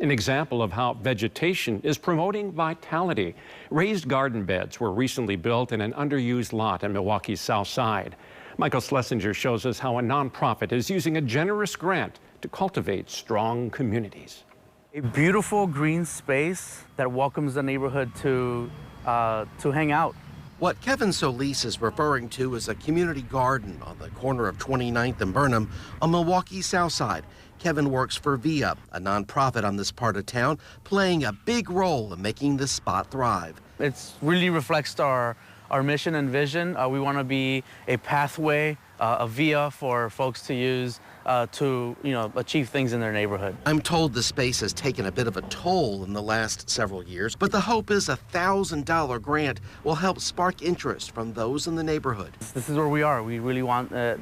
An example of how vegetation is promoting vitality. Raised garden beds were recently built in an underused lot in Milwaukee's South Side. Michael Schlesinger shows us how a nonprofit is using a generous grant to cultivate strong communities. A beautiful green space that welcomes the neighborhood to hang out. What Kevin Solis is referring to is a community garden on the corner of 29th and Burnham on Milwaukee's South Side. Kevin works for VIA, a nonprofit on this part of town, playing a big role in making this spot thrive. It really reflects our mission and vision. We want to be a pathway, a via for folks to use to achieve things in their neighborhood. I'm told the space has taken a bit of a toll in the last several years, but the hope is a $1,000 grant will help spark interest from those in the neighborhood. This is where we are. We really want the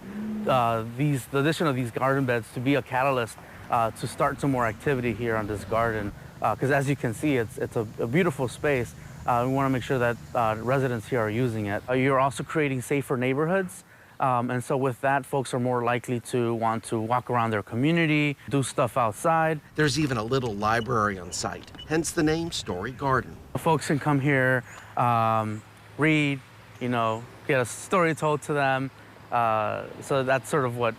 addition of these garden beds to be a catalyst to start some more activity here on this garden. Because as you can see, it's a beautiful space. We want to make sure that residents here are using it. You're also creating safer neighborhoods. And so with that, folks are more likely to want to walk around their community, do stuff outside. There's even a little library on site, hence the name Story Garden. Folks can come here, read, get a story told to them. So that's sort of what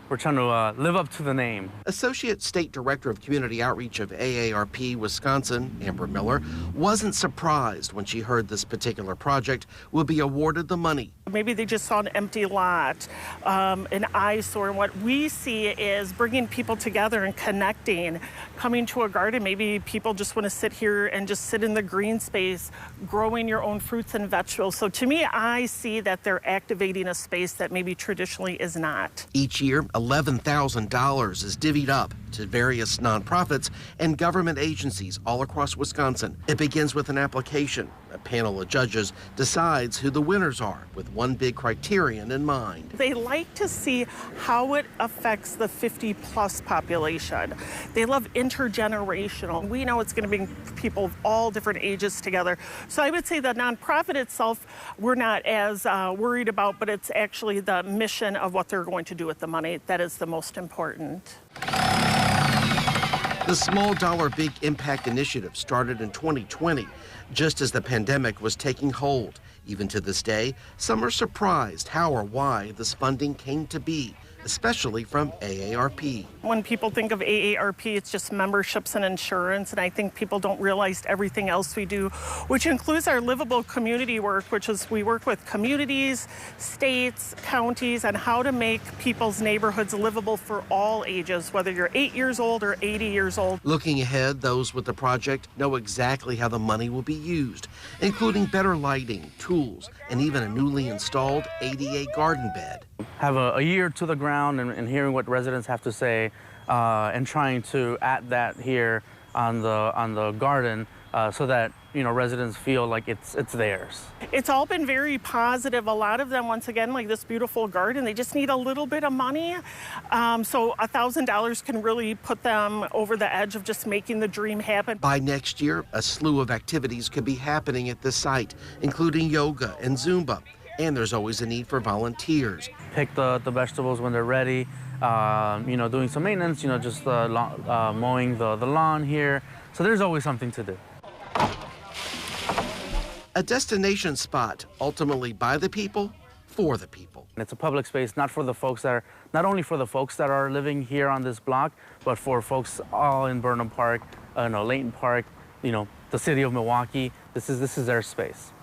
we're trying to live up to the name. Associate State Director of Community Outreach of AARP Wisconsin, Amber Miller, wasn't surprised when she heard this particular project would be awarded the money. Maybe they just saw an empty lot, an eyesore. And what we see is bringing people together and connecting, coming to a garden. Maybe people just want to sit here and just sit in the green space, growing your own fruits and vegetables. So to me, I see that they're activating a space that maybe traditionally is not. Each year, $11,000 is divvied up to various nonprofits and government agencies all across Wisconsin. It begins with an application. A panel of judges decides who the winners are with one big criterion in mind. They like to see how it affects the 50-plus population. They love intergenerational. We know it's going to bring people of all different ages together. So I would say the nonprofit itself, we're not as worried about, but it's actually the mission of what they're going to do with the money that is the most important. The Small Dollar Big Impact Initiative started in 2020, just as the pandemic was taking hold. Even to this day, some are surprised how or why this funding came to be, especially from AARP. When people think of AARP, it's just memberships and insurance, and I think people don't realize everything else we do, which includes our livable community work, which is we work with communities, states, counties, on how to make people's neighborhoods livable for all ages, whether you're 8 years old or 80 years old. Looking ahead, those with the project know exactly how the money will be used, including better lighting, tools, and even a newly installed ADA garden bed. Have a ear to the ground and hearing what residents have to say, and trying to add that here on the garden so that residents feel like it's theirs. It's all been very positive. A lot of them, once again, like this beautiful garden, they just need a little bit of money. So $1,000 can really put them over the edge of just making the dream happen. By next year, a slew of activities could be happening at this site, including yoga and Zumba. And there's always a need for volunteers. Pick the vegetables when they're ready, doing some maintenance, just mowing the lawn here. So there's always something to do. A destination spot, ultimately by the people, for the people. And it's a public space, not only for the folks that are living here on this block, but for folks all in Burnham Park, Layton Park, the city of Milwaukee. This is their space.